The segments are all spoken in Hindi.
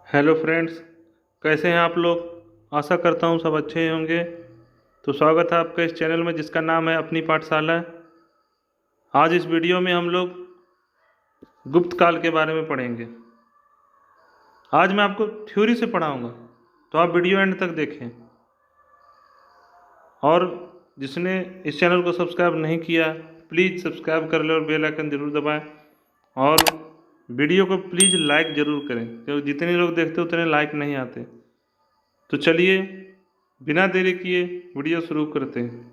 हेलो फ्रेंड्स, कैसे हैं आप लोग। आशा करता हूँ सब अच्छे ही होंगे। तो स्वागत है आपका इस चैनल में जिसका नाम है अपनी पाठशाला। आज इस वीडियो में हम लोग गुप्त काल के बारे में पढ़ेंगे। आज मैं आपको थ्योरी से पढ़ाऊँगा, तो आप वीडियो एंड तक देखें। और जिसने इस चैनल को सब्सक्राइब नहीं किया प्लीज़ सब्सक्राइब कर लें और बेल आइकन ज़रूर दबाएं। और वीडियो को प्लीज़ लाइक ज़रूर करें, क्योंकि जितने लोग देखते उतने लाइक नहीं आते। तो चलिए बिना देरी किए वीडियो शुरू करते हैं।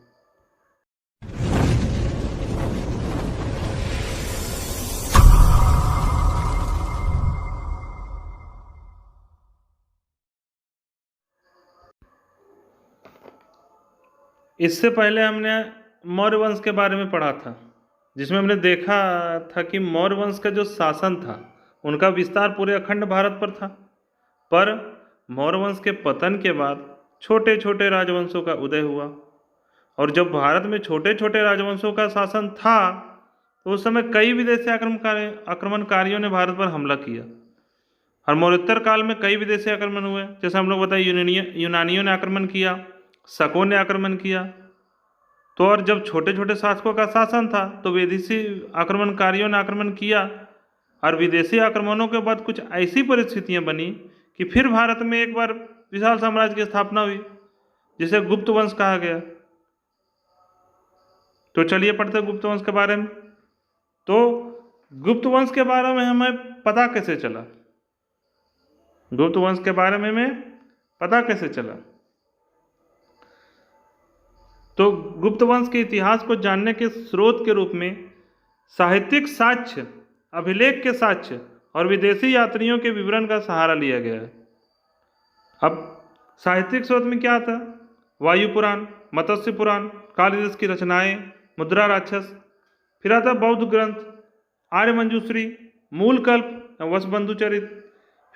इससे पहले हमने मौर्य वंश के बारे में पढ़ा था, जिसमें हमने देखा था कि मौर्य वंश का जो शासन था उनका विस्तार पूरे अखंड भारत पर था। पर मौर्य वंश के पतन के बाद छोटे छोटे राजवंशों का उदय हुआ, और जब भारत में छोटे छोटे राजवंशों का शासन था तो उस समय कई विदेशी आक्रमणकारियों ने भारत पर हमला किया। और मौर्योत्तर काल में कई विदेशी आक्रमण हुए, जैसे हम लोग बताए यूनानियों ने आक्रमण किया, शकों ने आक्रमण किया। तो और जब छोटे छोटे शासकों का शासन था तो विदेशी आक्रमणकारियों ने आक्रमण किया, और विदेशी आक्रमणों के बाद कुछ ऐसी परिस्थितियां बनी कि फिर भारत में एक बार विशाल साम्राज्य की स्थापना हुई, जिसे गुप्त वंश कहा गया। तो चलिए पढ़ते हैं गुप्त वंश के बारे में। तो गुप्त वंश के बारे में हमें पता कैसे चला? गुप्त वंश के बारे में हमें पता कैसे चला? तो गुप्त वंश के इतिहास को जानने के स्रोत के रूप में साहित्यिक साक्ष्य, अभिलेख के साक्ष्य और विदेशी यात्रियों के विवरण का सहारा लिया गया है। अब साहित्यिक स्रोत में क्या था? वायु पुराण, मत्स्य पुराण, कालिदास की रचनाएं, मुद्रा राक्षस, फिर आता बौद्ध ग्रंथ, आर्य मंजूश्री, मूलकल्प, वसुबंधु चरित,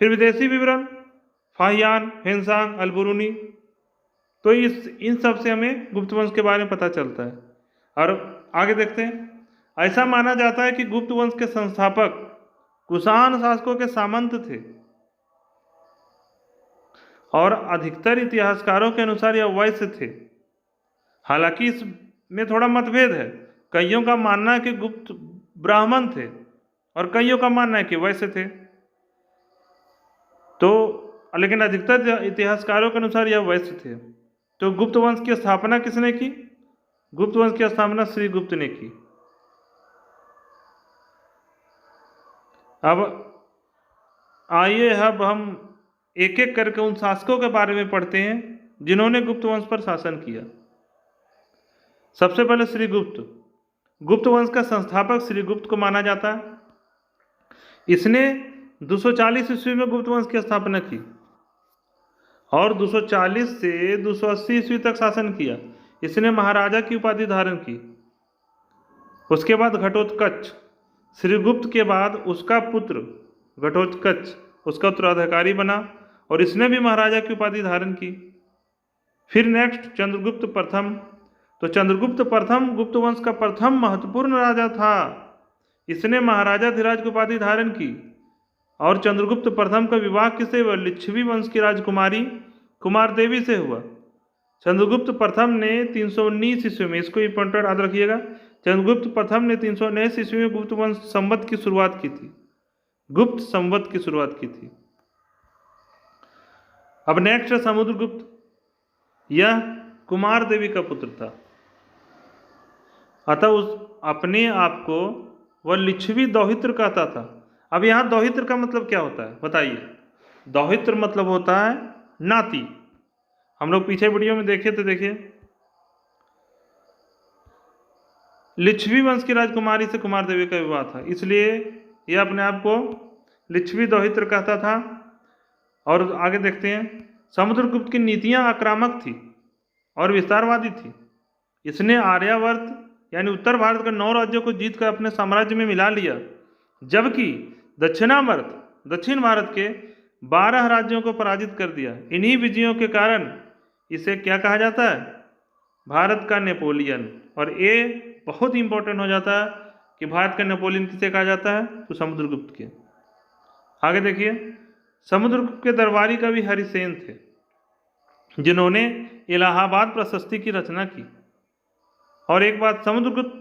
फिर विदेशी विवरण, फाहियान, हेनसांग, अलबुरुनी। तो इन सब से हमें गुप्त वंश के बारे में पता चलता है। और आगे देखते हैं। ऐसा माना जाता है कि गुप्त वंश के संस्थापक कुषाण शासकों के सामंत थे, और अधिकतर इतिहासकारों के अनुसार यह वैश्य थे। हालांकि इसमें थोड़ा मतभेद है। कईयों का मानना है कि गुप्त ब्राह्मण थे और कईयों का मानना है कि वैश्य थे। तो लेकिन अधिकतर इतिहासकारों के अनुसार यह वैश्य थे। तो गुप्त वंश की स्थापना किसने की? गुप्त वंश की स्थापना श्रीगुप्त ने की। अब आइए अब हम एक एक करके उन शासकों के बारे में पढ़ते हैं जिन्होंने गुप्त वंश पर शासन किया। सबसे पहले श्रीगुप्त। गुप्त वंश का संस्थापक श्रीगुप्त को माना जाता है। इसने 240 ईस्वी में गुप्त वंश की स्थापना की और 240 से 280 ईस्वी तक शासन किया। इसने महाराजा की उपाधि धारण की। उसके बाद घटोत्कच, श्रीगुप्त के बाद उसका पुत्र घटोत्कच उसका उत्तराधिकारी बना और इसने भी महाराजा की उपाधि धारण की। फिर नेक्स्ट चंद्रगुप्त प्रथम। तो चंद्रगुप्त प्रथम गुप्त वंश का प्रथम महत्वपूर्ण राजा था। इसने महाराजा धीराज की उपाधि धारण की। और चंद्रगुप्त प्रथम का विवाह किससे हुआ? लिच्छवी वंश की राजकुमारी कुमार देवी से हुआ। चंद्रगुप्त प्रथम ने 319 ईस्वी में, इसको इंपॉर्टेंट याद रखिएगा, चंद्रगुप्त प्रथम ने 319 ईस्वी में गुप्त वंश संवत की शुरुआत की थी। गुप्त संवत की शुरुआत की थी। अब नेक्स्ट है समुद्रगुप्त। यह कुमार देवी का पुत्र था, अतः उस अपने आप को वह लिच्छवी दौहित्र कहता था। अब यहाँ दौहित्र का मतलब क्या होता है बताइए? दौहित्र मतलब होता है नाती। हम लोग पीछे वीडियो में देखे तो देखिए, लिच्छवी वंश की राजकुमारी से कुमार देवी का विवाह था, इसलिए यह अपने आप को लिच्छवी दौहित्र कहता था। और आगे देखते हैं। समुद्रगुप्त की नीतियां आक्रामक थी और विस्तारवादी थी। इसने आर्यावर्त यानी उत्तर भारत के 9 राज्यों को जीतकर अपने साम्राज्य में मिला लिया, जबकि दक्षिण भारत के 12 राज्यों को पराजित कर दिया। इन्हीं विजयों के कारण इसे क्या कहा जाता है? भारत का नेपोलियन। और ये बहुत इंपॉर्टेंट हो जाता है कि भारत का नेपोलियन किसे कहा जाता है? तो समुद्रगुप्त के। आगे देखिए। समुद्रगुप्त के दरबारी कवि हरिसेन थे, जिन्होंने इलाहाबाद प्रशस्ति की रचना की। और एक बात, समुद्रगुप्त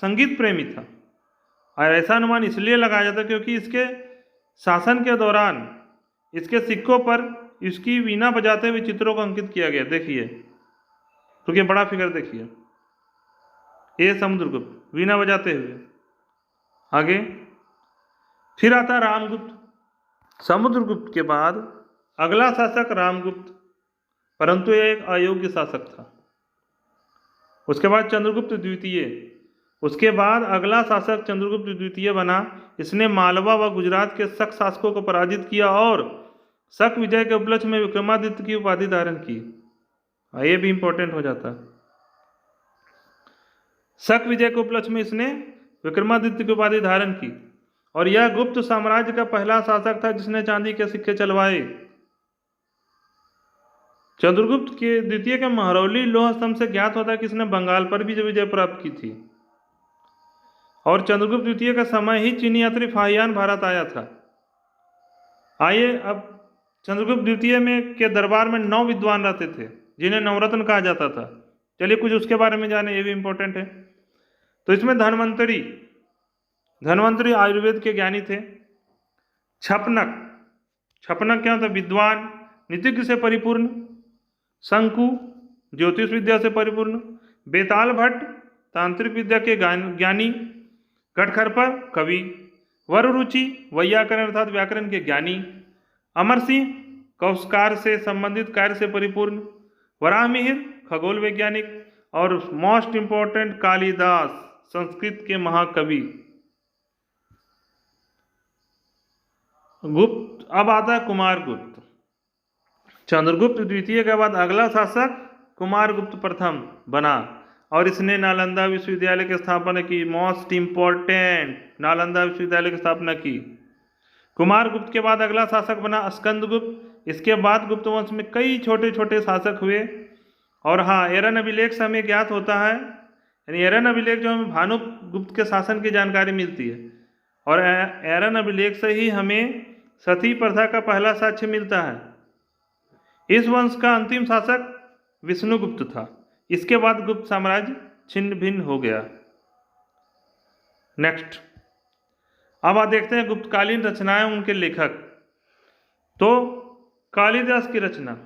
संगीत प्रेमी था, और ऐसा अनुमान इसलिए लगाया जाता है क्योंकि इसके शासन के दौरान इसके सिक्कों पर इसकी वीणा बजाते हुए चित्रों को अंकित किया गया। देखिए, तो ये बड़ा फिगर देखिए, ये समुद्रगुप्त वीणा बजाते हुए। आगे फिर आता रामगुप्त। समुद्रगुप्त के बाद अगला शासक रामगुप्त, परंतु यह एक अयोग्य शासक था। उसके बाद चंद्रगुप्त द्वितीय, उसके बाद अगला शासक चंद्रगुप्त द्वितीय बना। इसने मालवा व गुजरात के शक शासकों को पराजित किया और शक विजय के उपलक्ष्य में विक्रमादित्य की उपाधि धारण की। ये भी इंपॉर्टेंट हो जाता है। शक विजय के उपलक्ष्य में इसने विक्रमादित्य की उपाधि धारण की, और यह गुप्त साम्राज्य का पहला शासक था जिसने चांदी के सिक्के चलवाए। चंद्रगुप्त के द्वितीय के महरौली लौह स्तंभ से ज्ञात होता है कि इसने बंगाल पर भी विजय प्राप्त की थी, और चंद्रगुप्त द्वितीय का समय ही चीनी यात्री फाहियान भारत आया था। आइए, अब चंद्रगुप्त द्वितीय में के दरबार में 9 विद्वान रहते थे जिन्हें नवरत्न कहा जाता था। चलिए कुछ उसके बारे में जाने, ये भी इंपॉर्टेंट है। तो इसमें धन्वंतरी आयुर्वेद के ज्ञानी थे। छपनक क्या था? विद्वान, नीतिज्ञ से परिपूर्ण। शंकु ज्योतिष विद्या से परिपूर्ण। बेताल भट्ट तांत्रिक विद्या के ज्ञानी। गटखरपर कवि। वररुचि वैयाकरण अर्थात व्याकरण के ज्ञानी। अमर सिंह कौशकार से संबंधित कार्य से परिपूर्ण। वराहमिहिर खगोल वैज्ञानिक। और मोस्ट इंपॉर्टेंट कालिदास संस्कृत के महाकवि। गुप्त, अब आता है कुमारगुप्त। चंद्रगुप्त द्वितीय के बाद अगला शासक कुमारगुप्त प्रथम बना, और इसने नालंदा विश्वविद्यालय की स्थापना की। मोस्ट इंपॉर्टेंट, नालंदा विश्वविद्यालय की स्थापना की। कुमारगुप्त के बाद अगला शासक बना स्कंदगुप्त। इसके बाद गुप्त वंश में कई छोटे छोटे शासक हुए। और हाँ, एरन अभिलेख से हमें ज्ञात होता है, यानी एरन अभिलेख जो हमें भानुगुप्त के शासन की जानकारी मिलती है, और एरन अभिलेख से ही हमें सती प्रथा का पहला साक्ष्य मिलता है। इस वंश का अंतिम शासक विष्णुगुप्त था। इसके बाद गुप्त साम्राज्य छिन्न भिन्न हो गया। नेक्स्ट, अब आप देखते हैं गुप्तकालीन रचनाएं, उनके लेखक। तो कालिदास की रचना,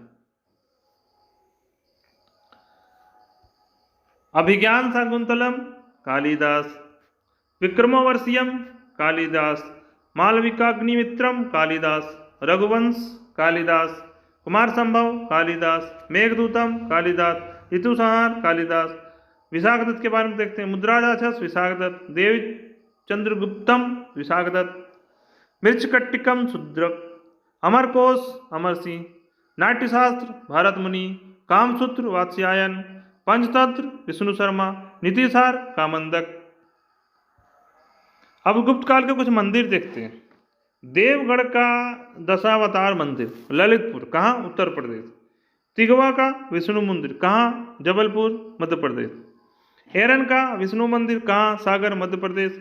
अभिज्ञान शाकुंतलम कालिदास। विक्रमोर्वशीयम कालिदास। मालविकाग्निमित्रम कालिदास। रघुवंश कालिदास। कुमार संभव कालिदास। मेघदूतम कालिदास। ऋतुसंहार कालिदास। विशाखदत्त के बारे में देखते हैं। मुद्राराक्षस विशाखदत्त। देवी चंद्रगुप्तम विशाखदत्त। मृच्छकट्टिकम शूद्रक। अमरकोश अमर सिंह। नाट्यशास्त्र भारत मुनि। कामसूत्र वात्स्यायन। पंचतंत्र विष्णु शर्मा। नीतिसार कामंदक। अब गुप्त काल के कुछ मंदिर देखते हैं। देवगढ़ का दशावतार मंदिर ललितपुर, कहाँ? उत्तर प्रदेश। तिगवा का विष्णु मंदिर, कहाँ? जबलपुर मध्य प्रदेश। एरन का विष्णु मंदिर, कहाँ? सागर मध्य प्रदेश।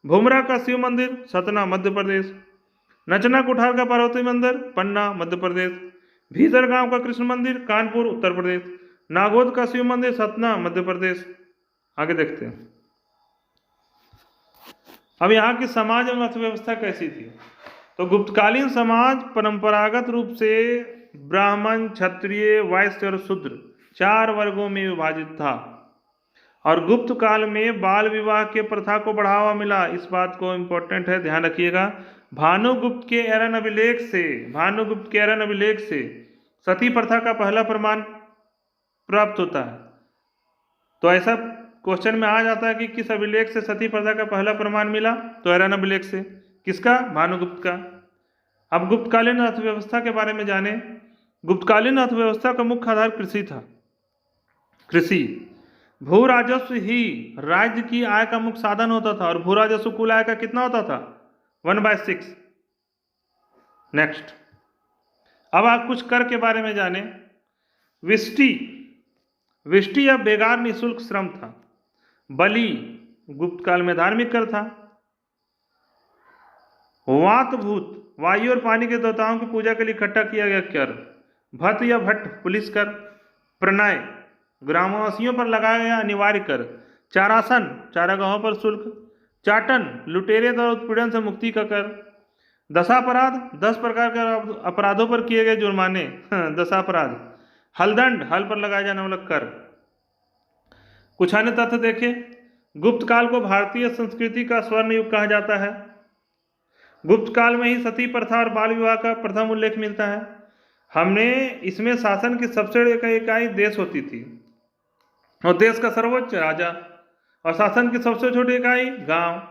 भुमरा का शिव मंदिर, सतना मध्य प्रदेश। नचना कुठार का पार्वती मंदिर, पन्ना मध्य प्रदेश। भीतर गांव का कृष्ण मंदिर, कानपुर उत्तर प्रदेश। नागौद का शिव मंदिर, सतना मध्य प्रदेश। आगे देखते हैं। अब यहाँ की समाज एवं अर्थव्यवस्था कैसी थी? तो गुप्तकालीन समाज परंपरागत रूप से ब्राह्मण, क्षत्रिय, वैश्य और शूद्र 4 वर्गों में विभाजित था, और गुप्त काल में बाल विवाह के प्रथा को बढ़ावा मिला। इस बात को इंपॉर्टेंट है, ध्यान रखिएगा। भानुगुप्त के एरन अभिलेख से सती प्रथा का पहला प्रमाण प्राप्त होता है। तो ऐसा क्वेश्चन में आ जाता है कि किस अभिलेख से सती प्रथा का पहला प्रमाण मिला? तो एरन अभिलेख से। किसका? भानुगुप्त का। अब गुप्तकालीन अर्थव्यवस्था के बारे में जाने। गुप्तकालीन अर्थव्यवस्था का मुख्य आधार कृषि था। कृषि, भू राजस्व ही राज्य की आय का मुख्य साधन होता था, और भू राजस्व कुल आय का कितना होता था? 1/6। नेक्स्ट, अब आप कुछ कर के बारे में जाने। विष्टि या बेगार निःशुल्क श्रम था। बलि गुप्त काल में धार्मिक कर था। वायु और पानी के देवताओं की पूजा के लिए इकट्ठा किया गया कर। भट्ट या भट्ट पुलिस कर। प्रणय ग्रामवासियों पर लगाया गया अनिवार्य कर। चारासन चारागाहों पर शुल्क। चाटन लुटेरे द्वारा उत्पीड़न से मुक्ति का कर। दशापराध 10 प्रकार के अपराधों पर किए गए जुर्माने दशापराध। हलदंड हल पर लगाया जाने वाला कर। कुछ अन्य तथ्य देखें। गुप्त काल को भारतीय संस्कृति का स्वर्ण युग कहा जाता है। गुप्त काल में ही सती प्रथा और बाल विवाह का प्रथम उल्लेख मिलता है। हमने इसमें शासन की सबसे बड़ी इकाई देश होती थी और देश का सर्वोच्च राजा, और शासन की सबसे छोटी इकाई गांव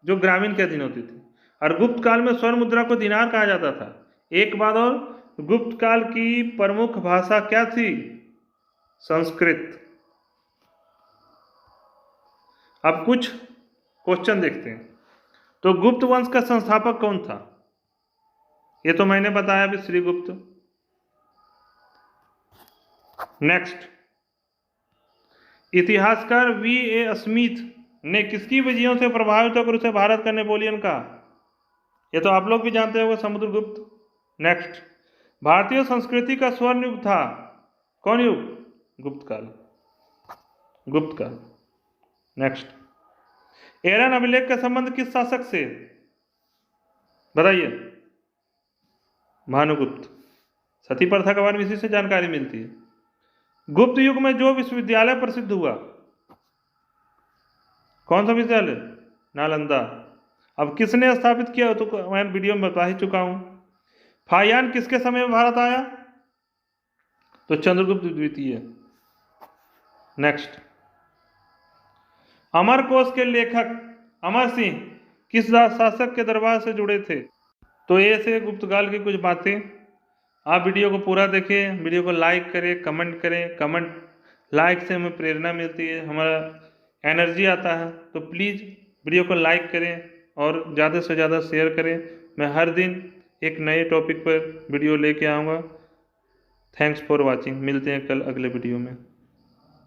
जो ग्रामीण के अधीन होती थी। और गुप्त काल में स्वर्ण मुद्रा को दिनार कहा जाता था। एक बात और, गुप्त काल की प्रमुख भाषा क्या थी? संस्कृत। अब कुछ क्वेश्चन देखते हैं। तो गुप्त वंश का संस्थापक कौन था? ये तो मैंने बताया अभी, श्रीगुप्त। नेक्स्ट, इतिहासकार V.A. स्मिथ ने किसकी विजयों से प्रभावित होकर उसे भारत का नेपोलियन कहा? ये तो आप लोग भी जानते होंगे, समुद्रगुप्त। नेक्स्ट, भारतीय संस्कृति का स्वर्ण युग था कौन युग? गुप्त काल। गुप्त काल। नेक्स्ट, एरन अभिलेख का संबंध किस शासक से? बताइए। भानुगुप्त। सती प्रथा के बारे में इसी से जानकारी मिलती है। गुप्त युग में जो विश्वविद्यालय प्रसिद्ध हुआ, कौन सा विश्वविद्यालय? नालंदा। अब किसने स्थापित किया तो मैं वीडियो में बता ही चुका हूं। फाहियान किसके समय में भारत आया? तो चंद्रगुप्त द्वितीय। नेक्स्ट, अमरकोश के लेखक अमर सिंह किस शासक के दरबार से जुड़े थे? तो ये से गुप्तकाल की कुछ बातें। आप वीडियो को पूरा देखें, वीडियो को लाइक करें, कमेंट करें। कमेंट लाइक से हमें प्रेरणा मिलती है, हमारा एनर्जी आता है। तो प्लीज़ वीडियो को लाइक करें और ज़्यादा से ज़्यादा शेयर करें। मैं हर दिन एक नए टॉपिक पर वीडियो लेके आऊँगा। Thanks for watching. मिलते हैं कल अगले वीडियो में।